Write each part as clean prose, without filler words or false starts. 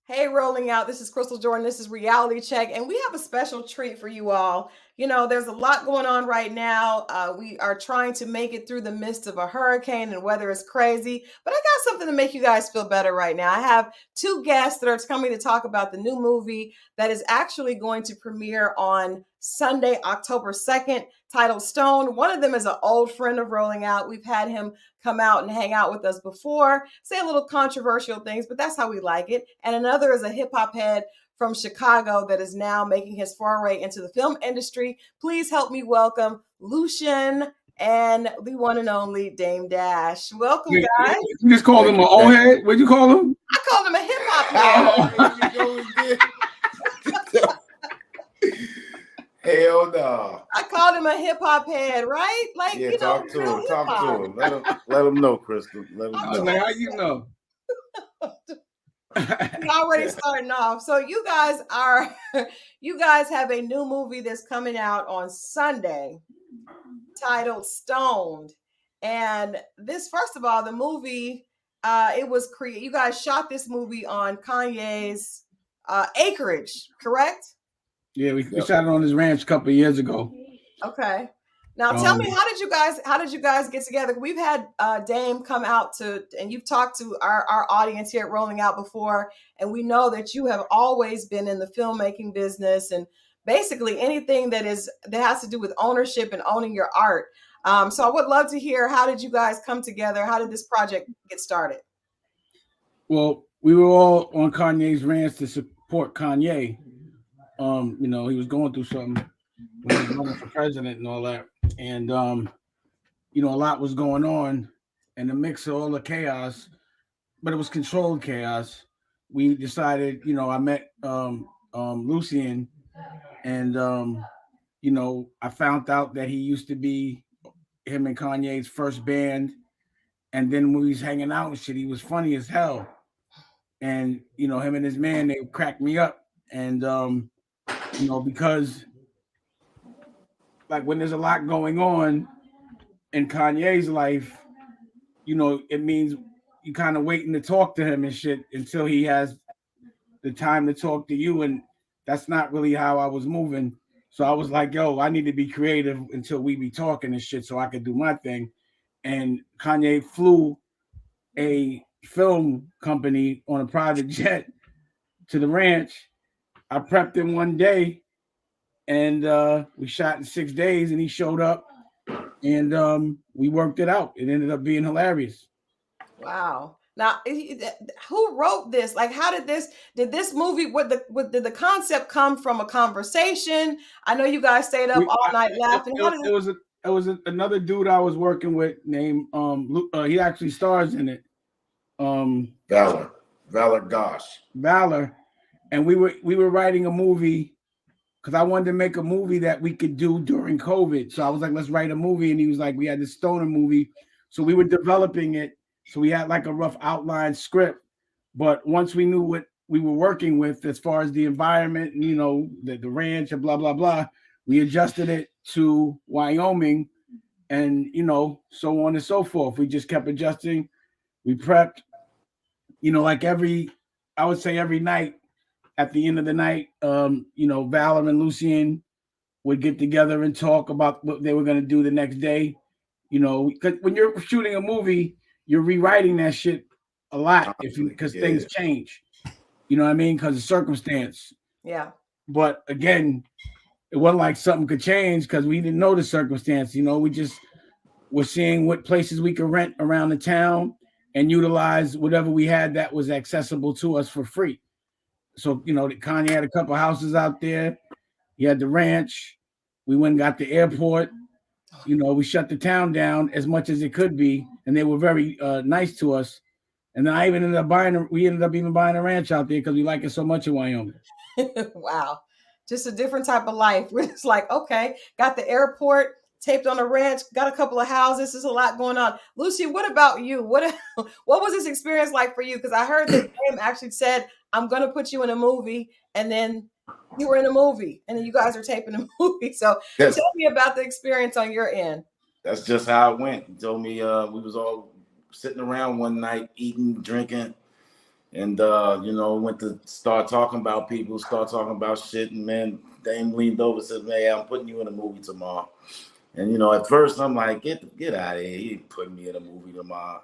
Hey, rolling out. This is Crystal Jordan. This is Reality Check, and we have a special treat for you all. There's a lot going on right now. We are trying to make it through the midst of a hurricane, and weather is crazy. But I got something to make you guys feel better right now. I have two guests that are coming to talk about the new movie that is actually going to premiere on Sunday, October 2nd, titled Stone. One of them is an old friend of Rolling Out. We've had him come out and hang out with us before, say a little controversial things, but that's how we like it. And another is a hip hop head from Chicago that is now making his foray into the film industry. Please help me welcome Lucien and the one and only Dame Dash. Welcome, guys. You just called him an old head? What'd you call him? I called him a hip hop head. Hell no. I called him a hip hop head, right? Like, yeah, talk to him. Talk to him. Let him know, Crystal. Let him know. Like, how you know? We're already starting off. So you guys have a new movie that's coming out on Sunday titled Stoned. And this, first of all, the movie, you guys shot this movie on Kanye's acreage, correct? Yeah, we shot it on his ranch a couple of years ago. Okay. Now tell me, how did you guys get together? We've had Dame come out and you've talked to our audience here at Rolling Out before, and we know that you have always been in the filmmaking business and basically anything that has to do with ownership and owning your art. So I would love to hear, how did you guys come together? How did this project get started? Well, we were all on Kanye's ranch to support Kanye. He was going through something when he was running for president and all that. And, a lot was going on in the mix of all the chaos, but it was controlled chaos. We decided, I met Lucien, and, I found out that he used to be him and Kanye's first band. And then when we was hanging out and shit, he was funny as hell. And, him and his man, they cracked me up. And, because like when there's a lot going on in Kanye's life, it means you kind of waiting to talk to him and shit until he has the time to talk to you. And that's not really how I was moving. So I was like, yo, I need to be creative until we be talking and shit so I could do my thing. And Kanye flew a film company on a private jet to the ranch. I prepped him one day, and we shot in 6 days, and he showed up, and we worked it out. It ended up being hilarious. Wow. Now, who wrote this? Like, how did this movie, did the concept come from a conversation? I know you guys stayed up all night laughing. It was another dude I was working with named, he actually stars in it. Valor Gosh. Valor. And we were writing a movie because I wanted to make a movie that we could do during COVID. So I was like, let's write a movie. And he was like, we had this stoner movie. So we were developing it. So we had like a rough outline script. But once we knew what we were working with as far as the environment, and, the ranch and blah, blah, blah, we adjusted it to Wyoming and, so on and so forth. We just kept adjusting. We prepped, like every night. At the end of the night, Valor and Lucien would get together and talk about what they were going to do the next day. Because when you're shooting a movie, you're rewriting that shit a lot because things change. You know what I mean? Because of circumstance. Yeah. But again, it wasn't like something could change because we didn't know the circumstance. We just were seeing what places we could rent around the town and utilize whatever we had that was accessible to us for free. So, Kanye had a couple houses out there. He had the ranch. We went and got the airport. We shut the town down as much as it could be. And they were very nice to us. And then we ended up even buying a ranch out there because we like it so much in Wyoming. Wow. Just a different type of life. We're just like, okay, got the airport, taped on a ranch, got a couple of houses. There's a lot going on. Lucy, what about you? What was this experience like for you? Because I heard that Dame actually said, I'm going to put you in a movie, and then you were in a movie, and then you guys are taping a movie. So tell me about the experience on your end. That's just how it went. He told me we was all sitting around one night, eating, drinking, And went to start talking about people, start talking about shit, and man, Dame leaned over and said, "Man, I'm putting you in a movie tomorrow." And at first I'm like, get out of here. He ain't putting me in a movie tomorrow.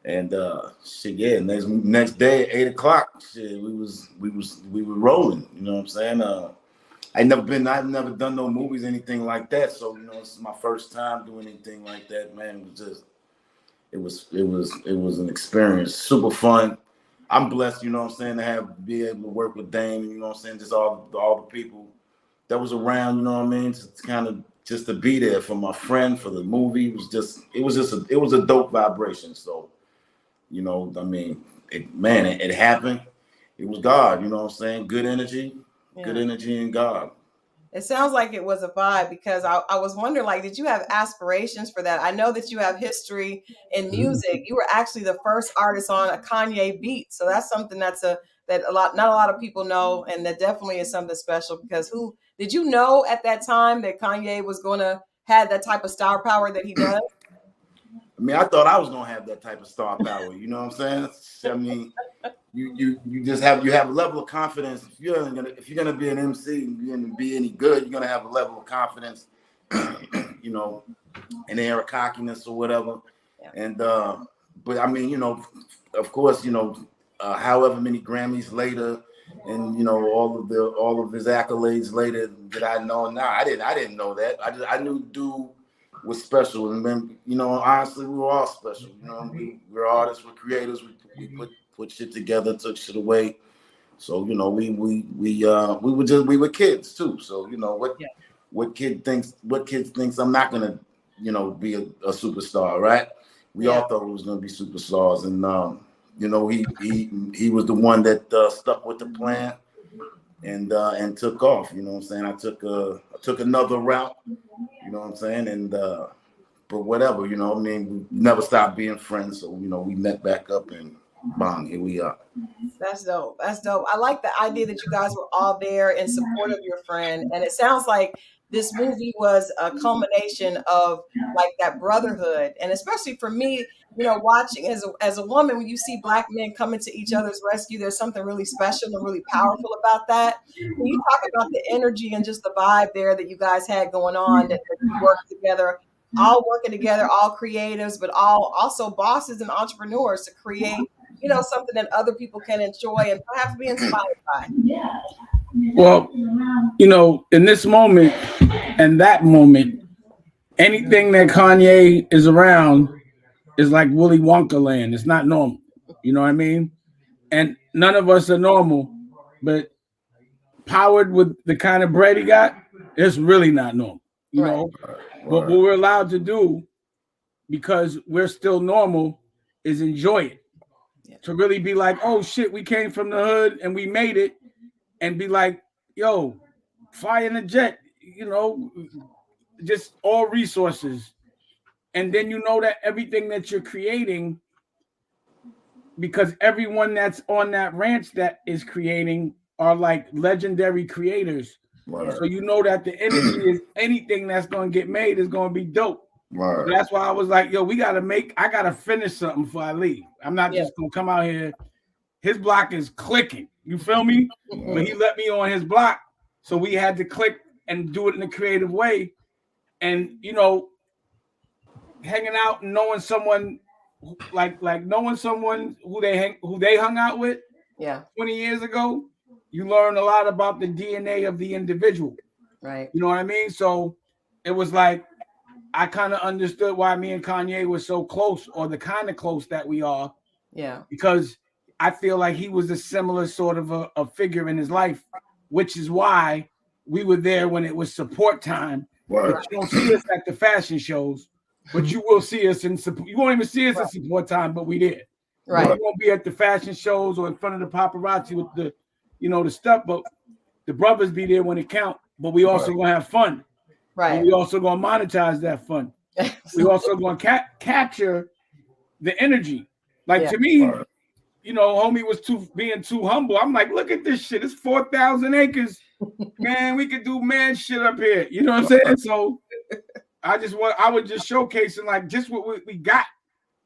And shit, yeah, next day, 8 o'clock, shit, we were rolling. You know what I'm saying? I've never done no movies, anything like that. So, this is my first time doing anything like that, man. It was an experience, super fun. I'm blessed, you know what I'm saying, to be able to work with Dame, you know what I'm saying, just all the people that was around, you know what I mean, to kind of just to be there for my friend, for the movie. It was a dope vibration. So, I mean, it happened. It was God, you know what I'm saying? Good energy and God. It sounds like it was a vibe, because I was wondering, like, did you have aspirations for that? I know that you have history in music. You were actually the first artist on a Kanye beat. So that's something not a lot of people know. And that definitely is something special, because who did you know at that time that Kanye was going to have that type of star power that he does? I mean, I thought I was gonna have that type of star power. You know what I'm saying? I mean, you just have a level of confidence. If you're gonna be an MC and you're gonna be any good, you're gonna have a level of confidence, an air of cockiness or whatever. Yeah. And but I mean, of course, however many Grammys later, and all of his accolades later that I know now, I didn't know that. I knew dude was special, and then honestly, we were all special. We're artists, we're creators. We put shit together, took shit away. So we were kids too. So what kid thinks I'm not gonna be a superstar, right? We all thought we was gonna be superstars, and he was the one that stuck with the plan and took off. You know what I'm saying? I took another route. You know what I'm saying? And but whatever, I mean, we never stopped being friends. So we met back up, and bang, here we are. That's dope. That's dope. I like the idea that you guys were all there in support of your friend. And it sounds like this movie was a culmination of like that brotherhood. And especially for me, watching as a woman, when you see Black men coming to each other's rescue, there's something really special and really powerful about that. Can you talk about the energy and just the vibe there that you guys had going on, that you worked together, all working together, all creatives, but all also bosses and entrepreneurs to create something that other people can enjoy and perhaps be inspired by? Well, in this moment and that moment, anything that Kanye is around is like Willy Wonka land. It's not normal. You know what I mean? And none of us are normal, but powered with the kind of bread he got, it's really not normal. You know? But what we're allowed to do, because we're still normal, is enjoy it. To really be like, oh shit, we came from the hood and we made it, and be like, yo, fly in a jet, just all resources. And then that everything that you're creating, because everyone that's on that ranch that is creating are like legendary creators. Right. So that the energy is anything that's going to get made is going to be dope. Right. So that's why I was like, yo, I got to finish something before I leave. I'm not just going to come out here. His block is clicking. You feel me? But he let me on his block. So we had to click and do it in a creative way. And, hanging out and knowing someone like knowing someone who they hung out with 20 years ago, you learn a lot about the DNA of the individual. Right. You know what I mean? So it was like I kind of understood why me and Kanye were so close, or the kind of close that we are. Yeah. Because I feel like he was a similar sort of a figure in his life, which is why we were there when it was support time. Right. But you don't see us at the fashion shows, but you will see us in support. You won't even see us at support time, but we did. Right. We won't be at the fashion shows or in front of the paparazzi with the, the stuff, but the brothers be there when it count. But we also gonna have fun. Right. And we also gonna monetize that fun. We also gonna capture the energy. Like to me, homie was being too humble. I'm like, look at this shit. It's 4,000 acres. Man, we could do man shit up here. You know what I'm saying? So I was just showcasing like just what we got.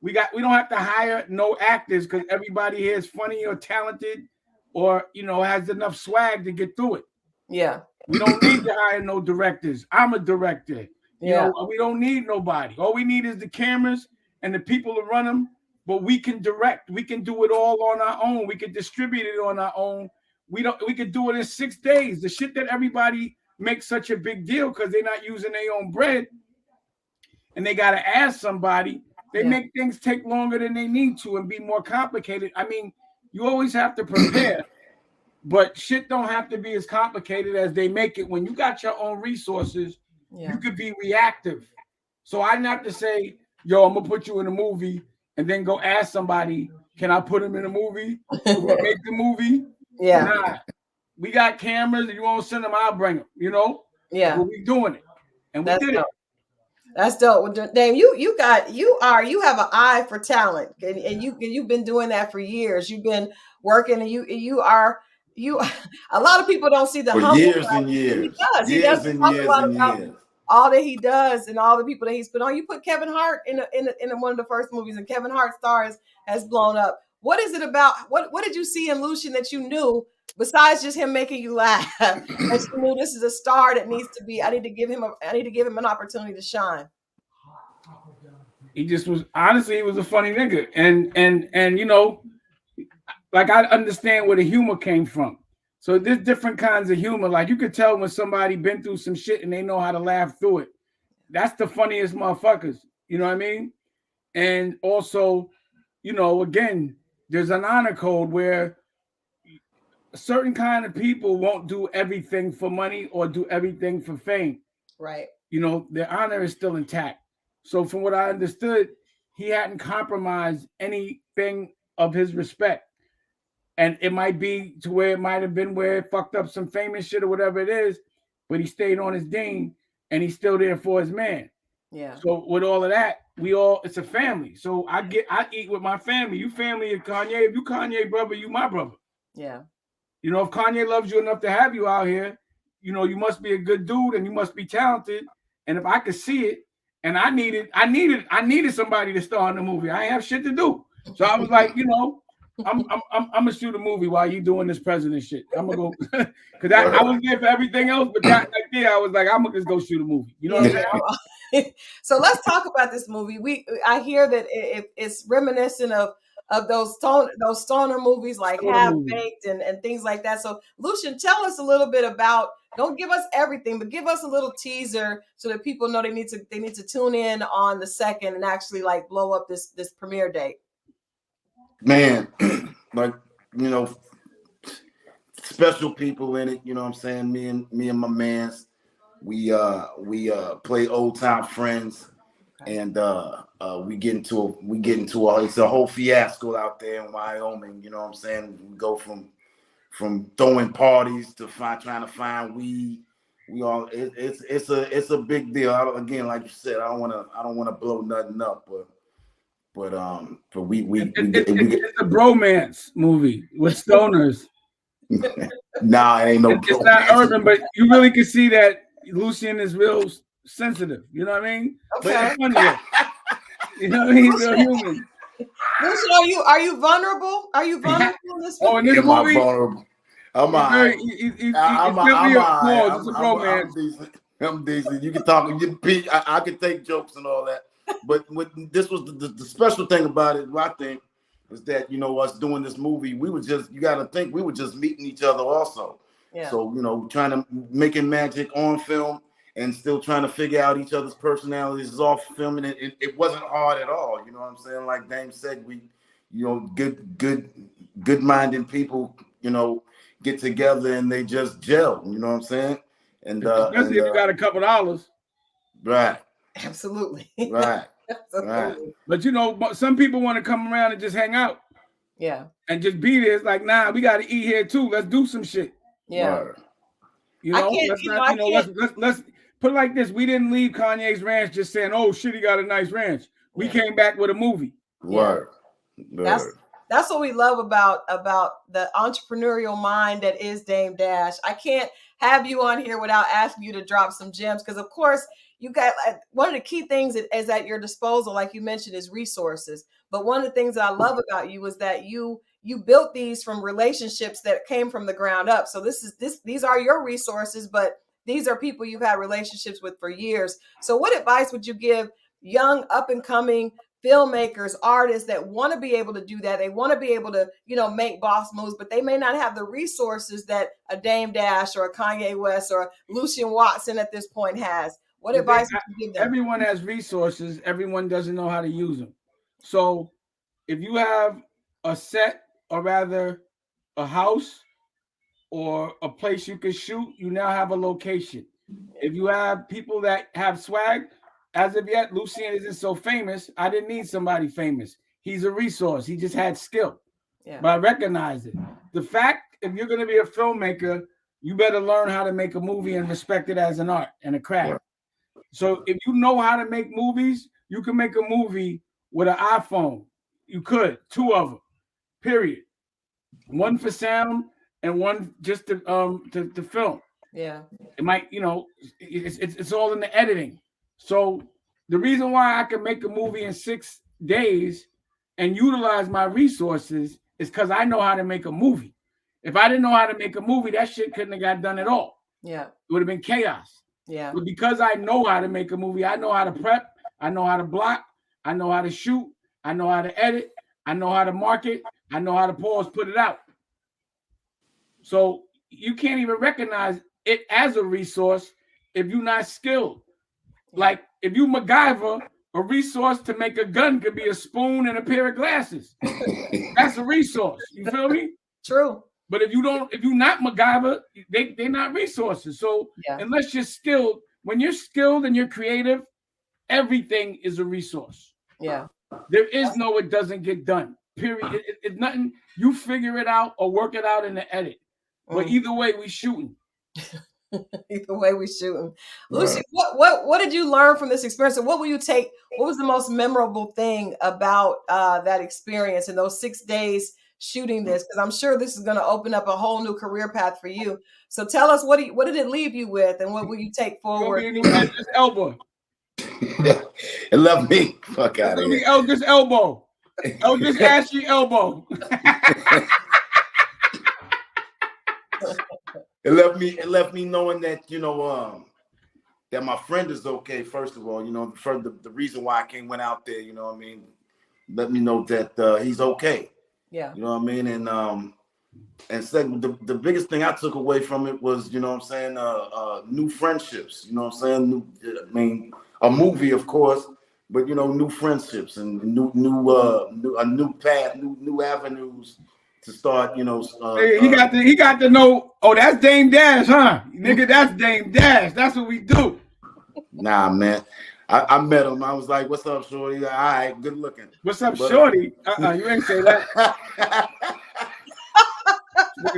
We don't have to hire no actors because everybody here is funny or talented or has enough swag to get through it. Yeah. We don't need to hire no directors. I'm a director. Yeah. We don't need nobody. All we need is the cameras and the people to run them. But we can direct. We can do it all on our own. We can distribute it on our own. We could do it in 6 days. The shit that everybody makes such a big deal because they're not using their own bread and they got to ask somebody. They make things take longer than they need to and be more complicated. I mean, you always have to prepare, but shit don't have to be as complicated as they make it. When you got your own resources, you could be reactive. So I not to say, yo, I'm gonna put you in a movie and then go ask somebody, can I put him in a movie? Can we make the movie? Yeah. Nah, we got cameras. If you want to send them, I'll bring them. Yeah. But we doing it, and we did it. That's dope. Dame, you have an eye for talent, and you've been doing that for years. You've been working, and you are. A lot of people don't see the humble years side. and years. He does talk a lot about all that he does and all the people that he's put on. You put Kevin Hart in one of the first movies, and Kevin Hart's star has blown up. What is it about? What did you see in Lucien that you knew, besides just him making you laugh, that you knew this is a star that needs to be? I need to give him an opportunity to shine. He just was, honestly, he was a funny nigga, and like I understand where the humor came from. So there's different kinds of humor. Like you could tell when somebody been through some shit and they know how to laugh through it. That's the funniest motherfuckers. You know what I mean? And also, again, there's an honor code where a certain kind of people won't do everything for money or do everything for fame. Right. Their honor is still intact. So from what I understood, he hadn't compromised anything of his respect. And it might be to where it might have been where it fucked up some famous shit or whatever it is, but he stayed on his ding and he's still there for his man. Yeah. So with all of that, it's a family. So I eat with my family. You family is Kanye. If you Kanye brother, you my brother. Yeah. If Kanye loves you enough to have you out here, you must be a good dude and you must be talented. And if I could see it, and I needed somebody to star in the movie. I ain't have shit to do. So I was like, I'm gonna shoot a movie while you doing this president shit. I'm gonna go because I was there for everything else, but that I was like, I'm gonna just go shoot a movie. You know what I'm saying? So let's talk about this movie. I hear that it's reminiscent of those stoner movies like Half Baked and things like that. So Lucien, tell us a little bit about. Don't give us everything, but give us a little teaser so that people know they need to tune in on the 2nd and actually like blow up this premiere date. Man, like special people in it. You know what I'm saying? Me and my mans, we play old time friends, and we get into it's a whole fiasco out there in Wyoming. You know what I'm saying? We go from throwing parties to trying to find weed. It's a big deal. Again, like you said, I don't want to blow nothing up, but it's a bromance movie with stoners. Nah, it ain't no. It's not urban, but you really can see that Lucien is real sensitive. You know what I mean? Okay. But funny, you know what I mean? He's real human. Lucien, are you vulnerable? Are you vulnerable in this movie? Oh, in this movie, I'm decent. You can talk. I can take jokes and all that. But this was the special thing about it. I think is that us doing this movie, we were just meeting each other also. Yeah. So trying to making magic on film and still trying to figure out each other's personalities off film, and it wasn't hard at all. You know what I'm saying? Like Dame said, we good minded people get together and they just gel. You know what I'm saying? And especially if you got a couple dollars. Right. Absolutely. Right. Absolutely. Right. But some people want to come around and just hang out. Yeah. And just be there. It's like, nah, we got to eat here too. Let's do some shit. Yeah. Right. Let's put it like this. We didn't leave Kanye's ranch just saying, oh shit, he got a nice ranch. We came back with a movie. Right. That's what we love about the entrepreneurial mind that is Dame Dash. I can't have you on here without asking you to drop some gems because, of course, you got one of the key things is at your disposal, like you mentioned, is resources. But one of the things that I love about you is that you built these from relationships that came from the ground up. So these are your resources, but these are people you've had relationships with for years. So what advice would you give young up and coming filmmakers, artists that want to be able to do that? They want to be able to, make boss moves, but they may not have the resources that a Dame Dash or a Kanye West or Lucien Watson at this point has. What advice would you give them? Everyone has resources. Everyone doesn't know how to use them. So if you have a set, or rather a house or a place you can shoot, you now have a location. If you have people that have swag, as of yet, Lucien isn't so famous. I didn't need somebody famous. He's a resource. He just had skill. Yeah. But I recognize it. The fact, if you're going to be a filmmaker, you better learn how to make a movie and respect it as an art and a craft. Yeah. So if you know how to make movies, you can make a movie with an iPhone. You could, 2 of them, period. One for sound and one just to film. Yeah. It might, it's all in the editing. So the reason why I can make a movie in 6 days and utilize my resources is because I know how to make a movie. If I didn't know how to make a movie, that shit couldn't have got done at all. Yeah. It would have been chaos. Yeah. But because I know how to make a movie, I know how to prep, I know how to block, I know how to shoot, I know how to edit, I know how to market, I know how to pause, put it out. So you can't even recognize it as a resource if you're not skilled. Like if you MacGyver, a resource to make a gun could be a spoon and a pair of glasses. That's a resource. You feel me? True. But if you're not MacGyver, they're not resources. So unless you're skilled, when you're skilled and you're creative, everything is a resource. Yeah. There is no it doesn't get done. Period. It's nothing. You figure it out or work it out in the edit. But either way, we shooting. Either way, we shooting. Lucien, what did you learn from this experience? And what will you take? What was the most memorable thing about that experience in those 6 days shooting this? Because I'm sure this is going to open up a whole new career path for you. So tell us what did it leave you with, and what will you take forward? This elbow. It left me. Fuck out of here. Eldris elbow. Eldris ashy elbow. It left me knowing that, that my friend is okay, first of all, for the reason why I went out there, let me know that he's okay. Yeah. You know what I mean? And second, the biggest thing I took away from it was, new friendships, a movie, of course, but, new friendships and a new path, new avenues to start, he got to know, oh, that's Dame Dash, huh? Nigga, that's Dame Dash. That's what we do. Nah, man. I met him. I was like, what's up, shorty? All right, good looking. What's up, shorty? You ain't say that.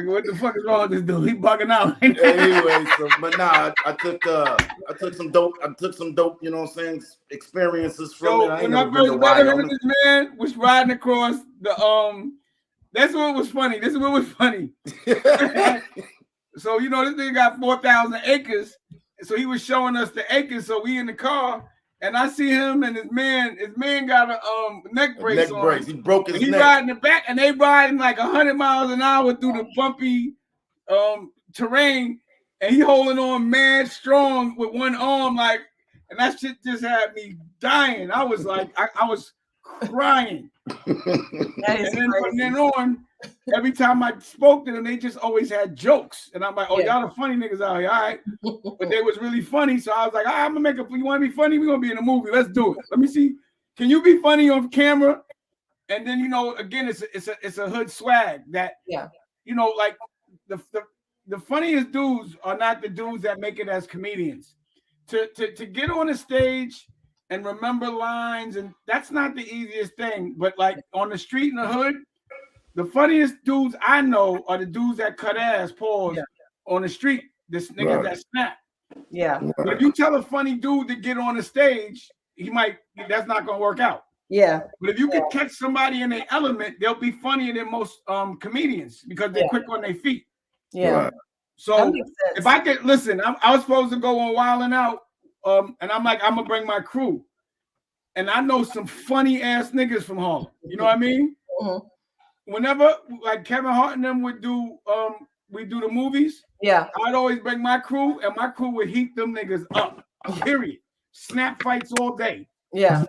What the fuck is wrong with this dude? He bugging out. Anyway, but nah, I took some dope, experiences from it. When I first met him, this man was riding across the that's what was funny. This is what was funny. So, this nigga got 4,000 acres. So he was showing us the acres. So we in the car, and I see him and his man got a neck brace on. He broke his neck. He riding the back, and they riding like 100 miles an hour through the bumpy terrain, and he holding on mad strong with one arm, and that shit just had me dying. I was like, I was crying. And then from then on, every time I spoke to them, they just always had jokes. And I'm like, oh, y'all the funny niggas out here, all right. But they was really funny. So I was like, I'm going to you want to be funny? We're going to be in a movie. Let's do it. Let me see. Can you be funny on camera? And then, again, it's a hood swag that, like the funniest dudes are not the dudes that make it as comedians. To get on a stage and remember lines, and that's not the easiest thing. But like on the street in the hood, the funniest dudes I know are the dudes that cut ass, pause, on the street. This nigga that snap. Yeah. But if you tell a funny dude to get on the stage, that's not gonna work out. Yeah. But if you can catch somebody in their element, they'll be funnier than most comedians because they're quick on their feet. Yeah. So if I could listen, I was supposed to go on Wild 'N Out and I'm like, I'm gonna bring my crew, and I know some funny ass niggas from Harlem. You know what I mean? Mhm. Whenever like Kevin Hart and them would do, we do the movies. Yeah. I'd always bring my crew, and my crew would heat them niggas up. Period. Snap fights all day. Yeah. So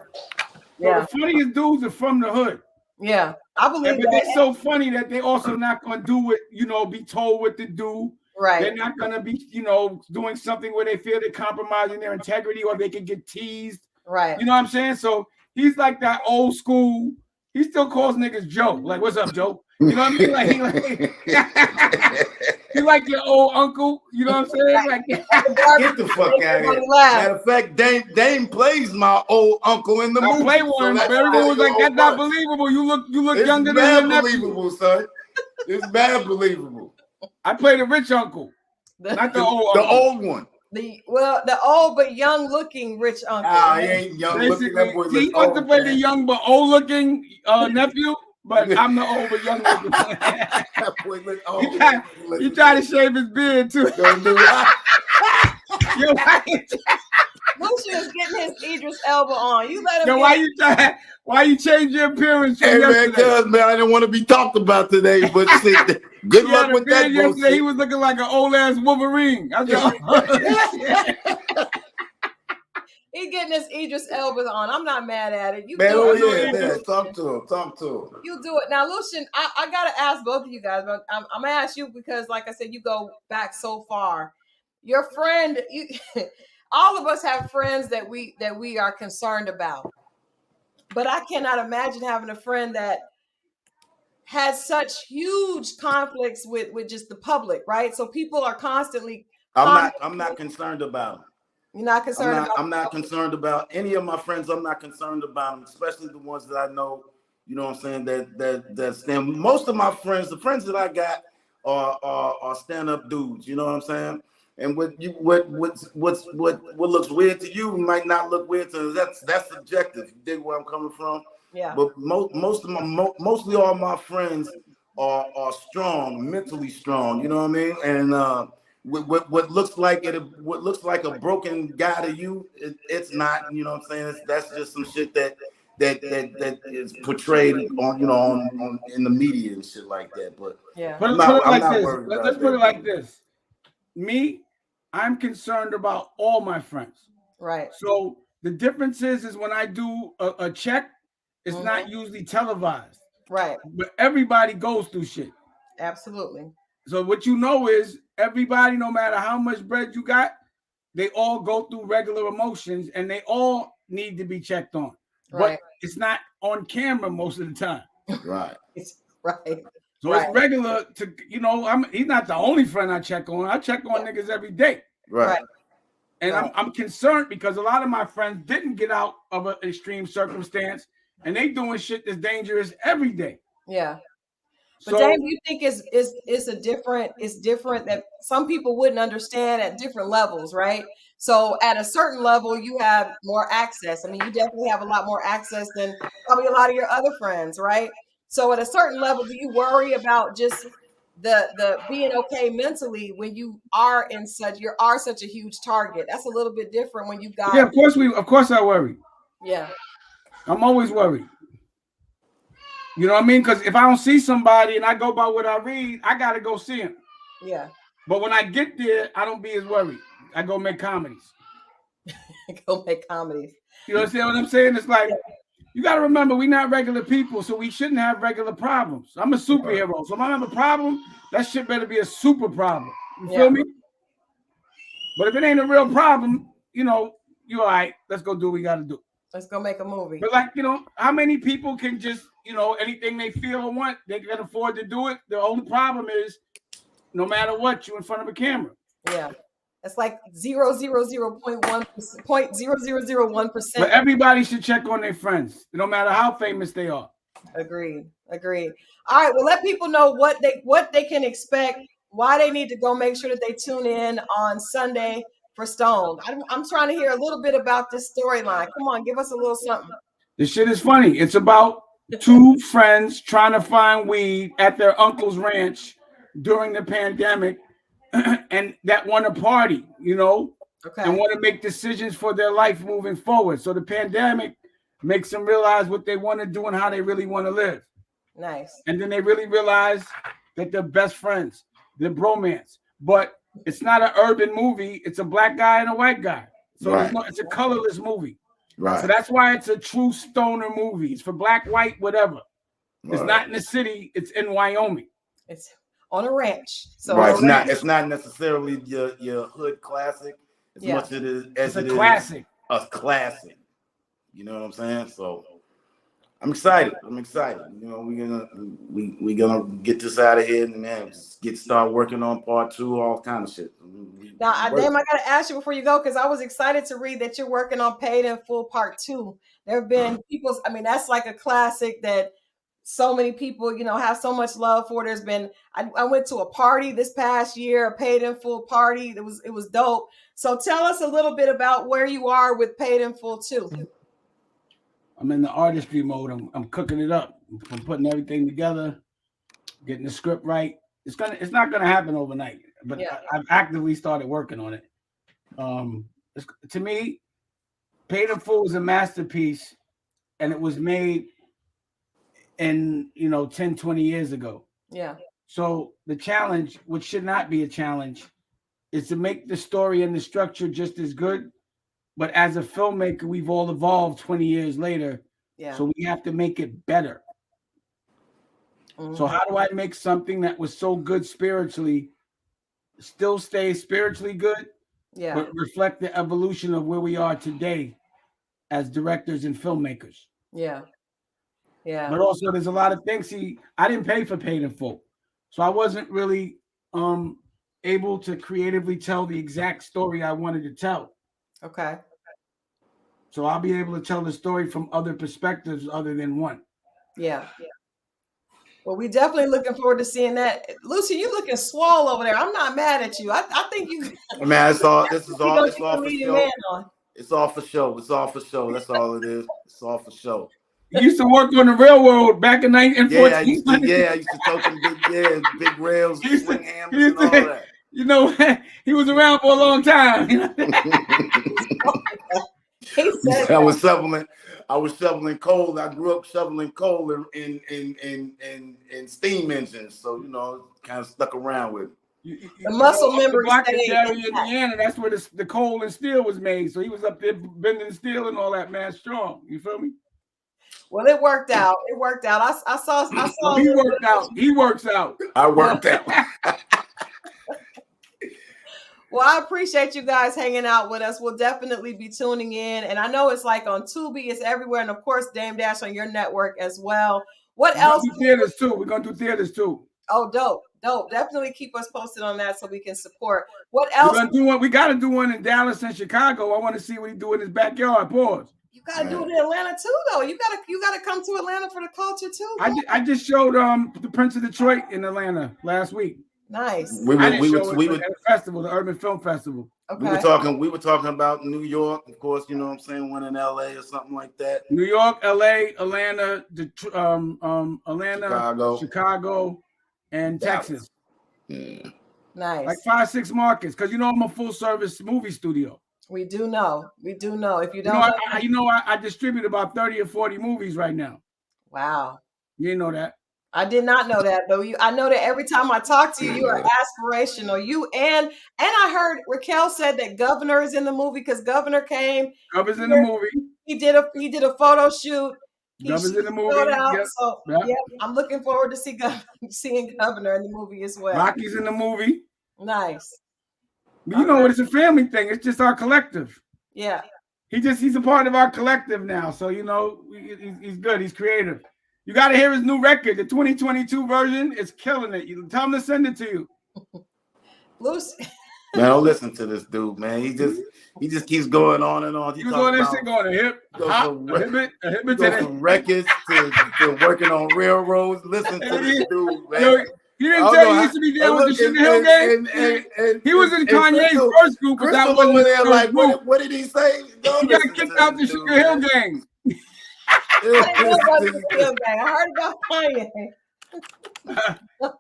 Yeah. the funniest dudes are from the hood. Yeah. I believe But that. they're so funny that they also not gonna do what, you know, be told what to do. Right. They're not gonna be, you know, doing something where they feel they're compromising their integrity or they can get teased. Right. You know what I'm saying? So he's like that old school. He still calls niggas Joe. Like, what's up, Joe? You know what I mean? Like, he like your old uncle. You know what I'm saying? Like, get the fuck out of here. Matter of fact, Dame plays my old uncle in the movie. I play one, but everyone was like, "That's not believable. You look it's younger than your nephew." Believable, son. It's bad believable. I play the rich uncle, not the old uncle. The old one. The old but young looking rich uncle. Ah, he ain't young looking. That boy he wants to play the young but old looking nephew, but I'm the old but young looking. That boy look old. He tried to shave his beard too. Don't do that. You're right. Lucian's getting his Idris Elba on. You let him. Yo, why you change your appearance from yesterday? Man, I didn't want to be talked about today, but shit, good luck with that. Yesterday, he was looking like an old ass Wolverine. I was like, He's getting his Idris Elba on. I'm not mad at it. You man, do it. Talk to him. You do it. Now, Lucien, I got to ask both of you guys, but I'm going to ask you because, like I said, you go back so far. Your friend, all of us have friends that we are concerned about. But I cannot imagine having a friend that has such huge conflicts with just the public, right? So people are constantly. I'm not concerned about them. You're not concerned I'm not concerned about any of my friends. I'm not concerned about them, especially the ones that I know. You know what I'm saying? That stand. Most of my friends, the friends that I got, are stand-up dudes. You know what I'm saying? And what looks weird to you might not look weird to us. That's subjective. You dig where I'm coming from? Yeah. But mostly all my friends are strong, mentally strong. You know what I mean? And what looks like a broken guy to you, it's not. You know what I'm saying? That's just some shit that is portrayed on in the media and shit like that. But yeah, I'm not worried about that. Let's put it like this. Me, I'm concerned about all my friends. Right. So the difference is when I do a check, it's not usually televised. Right. But everybody goes through shit. Absolutely. So what you know is everybody, no matter how much bread you got, they all go through regular emotions and they all need to be checked on. Right. But it's not on camera most of the time. Right. Right. So it's regular to, he's not the only friend I check on. I check on niggas every day. Right. And I'm concerned because a lot of my friends didn't get out of an extreme circumstance and they doing shit that's dangerous every day. Yeah. But Dave, you think it's different that some people wouldn't understand at different levels, right? So at a certain level, you have more access. I mean, you definitely have a lot more access than probably a lot of your other friends, right? So at a certain level, do you worry about just the being okay mentally when you are such a huge target? That's a little bit different when you got. Yeah, of course I worry. Yeah. I'm always worried. You know what I mean? Because if I don't see somebody and I go by what I read, I got to go see him. Yeah. But when I get there, I don't be as worried. I go make comedies. Go make comedies. You understand what I'm saying? It's like, you got to remember, we're not regular people, so we shouldn't have regular problems. I'm a superhero. So if I have a problem, that shit better be a super problem. You feel me? But if it ain't a real problem, you all right, let's go do what we got to do. Let's go make a movie. But how many people can just, anything they feel or want, they can afford to do it. The only problem is, no matter what, you're in front of a camera. Yeah. It's like 0.0001%. But everybody should check on their friends, no matter how famous they are. Agreed. All right. Well, let people know what they can expect, why they need to go make sure that they tune in on Sunday for Stone. I'm trying to hear a little bit about this storyline. Come on, give us a little something. This shit is funny. It's about two friends trying to find weed at their uncle's ranch during the pandemic and that won a party, and want to make decisions for their life moving forward. So the pandemic makes them realize what they want to do and how they really want to live. Nice. And then they really realize that they're best friends, they're bromance. But it's not an urban movie. It's a black guy and a white guy. So it's a colorless movie. Right. So that's why it's a true stoner movie. It's for black, white, whatever. It's not in the city. It's in Wyoming. It's on a ranch. So it's not necessarily your hood classic as much as it is a classic. You know what I'm saying? So I'm excited. You know, we're gonna get this out of here and man, start working on part 2, all kind of shit. Now, I gotta ask you before you go, because I was excited to read that you're working on Paid in Full Part 2. There have been people, I mean, that's like a classic that so many people, you know, have so much love for. There's been, I went to a party this past year, a Paid in Full party. It was dope. So tell us a little bit about where you are with Paid in Full 2. I'm in the artistry mode. I'm cooking it up. I'm putting everything together, getting the script right. It's not gonna happen overnight, but I've actively started working on it. To me, Paid in Full is a masterpiece, and it was made in 10, 20 years ago. Yeah. So the challenge, which should not be a challenge, is to make the story and the structure just as good. But as a filmmaker, we've all evolved 20 years later. Yeah. So we have to make it better. Mm-hmm. So how do I make something that was so good spiritually still stay spiritually good, but reflect the evolution of where we are today as directors and filmmakers? Yeah. Yeah. But also there's a lot of things. See, I didn't pay for Paid in Full. So I wasn't really able to creatively tell the exact story I wanted to tell. Okay. So I'll be able to tell the story from other perspectives other than one. Yeah. Well, we definitely looking forward to seeing that. Lucien, you looking swole over there. I'm not mad at you. I think you. Man, it's all for show. It's all for show. That's all it is. It's all for show. You used to work on the railroad back in 1914. I used to tote them big rails, swing hammers, and all that. You know, he was around for a long time. I was shoveling coal. I grew up shoveling coal in steam engines, so kind of stuck around with it. The muscle memory area, Indiana. That's where the coal and steel was made. So he was up there bending steel and all that, man. Strong. You feel me? Well, it worked out. I saw. He worked out. He works out. I worked out. Well, I appreciate you guys hanging out with us. We'll definitely be tuning in. And I know it's like on Tubi, it's everywhere. And of course, Dame Dash on your network as well. What else? We're going to do theaters too. Oh, dope. Definitely keep us posted on that so we can support. What else? We got to do one in Dallas and Chicago. I want to see what he do in his backyard. Pause. You got to do it in Atlanta too, though. You got to come to Atlanta for the culture too. I just showed the Prince of Detroit in Atlanta last week. Nice. We were at the festival, the Urban Film Festival. Okay. We were talking about New York, of course. You know what I'm saying? One in LA or something like that. New York, LA, Atlanta, Chicago, and Texas. Yeah. Nice. Like 5-6 markets, because I'm a full service movie studio. We do know. If you don't, I distribute about 30 or 40 movies right now. Wow. You didn't know that. I did not know that, though. I know that every time I talk to you, you are aspirational. You and I heard Raquel said that Governor is in the movie because Governor came. Governor's in the movie. He did a photo shoot. Governor's in the movie. I'm looking forward to seeing Governor in the movie as well. Rocky's in the movie. Nice. But you know what? It's a family thing. It's just our collective. Yeah. He's a part of our collective now. So he's good. He's creative. You got to hear his new record. The 2022 version is killing it. You tell him to send it to you. Lucy. Man, don't listen to this dude, man. He just keeps going on and on. He was on this shit going to hip, from records to working on railroads. Listen to this dude, man. You didn't tell you he used to be there with the Sugar Hill Gang? He was in Kanye's first group, but that wasn't his first group. What did he say? He got kicked out the Sugar Hill Gang. I heard about Kanye. All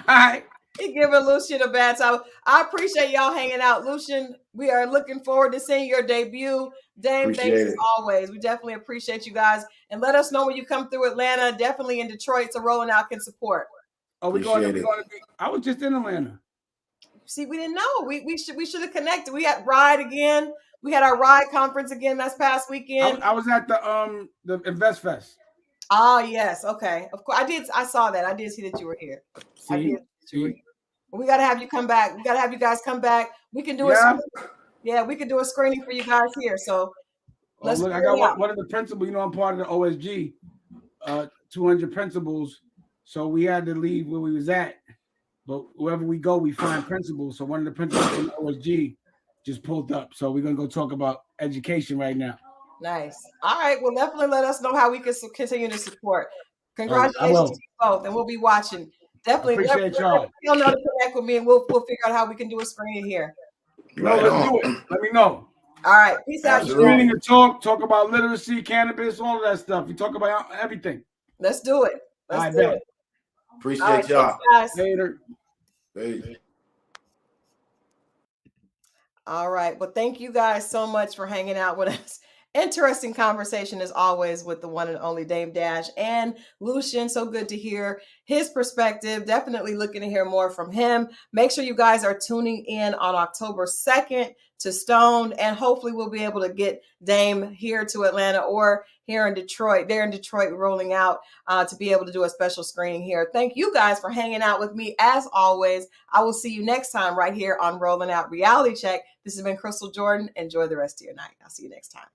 right. He giving Lucien a bad time. I appreciate y'all hanging out. Lucien, we are looking forward to seeing your debut. Dame, thanks as always. We definitely appreciate you guys. And let us know when you come through Atlanta, definitely in Detroit, so Rolling Out can support. Oh, we're going to be. I was just in Atlanta. See, we didn't know. We should have connected. We had Ride again. We had our Ride conference again this past weekend. I was at the Invest Fest. Ah, yes. Okay. Of course. I saw that. I did see that you were here. See? We got to have you come back. We got to have you guys come back. We can do we can do a screening for you guys here. So let's look, I got one of the principals. I'm part of the OSG, 200 principals. So we had to leave where we was at. But wherever we go, we find principals. So one of the principals from OSG just pulled up. So we're going to go talk about education right now. Nice. All right. Well, definitely let us know how we can continue to support. Congratulations to you both. And we'll be watching. Definitely. Appreciate y'all. You'll know to connect with me and we'll figure out how we can do a screening here. Let's do it. Let me know. All right. Peace out. Screening and talk about literacy, cannabis, all of that stuff. We talk about everything. Let's do it. Let's do it. Appreciate y'all. Thanks, guys. Later. All right. Well, thank you guys so much for hanging out with us. Interesting conversation as always with the one and only Dame Dash and Lucien. So good to hear his perspective. Definitely looking to hear more from him. Make sure you guys are tuning in on October 2nd to Stone, and hopefully we'll be able to get Dame here to Atlanta or here in Detroit. They're in Detroit Rolling Out to be able to do a special screening here. Thank you guys for hanging out with me as always. I will see you next time right here on Rolling Out Reality Check. This has been Crystal Jordan. Enjoy the rest of your night. I'll see you next time.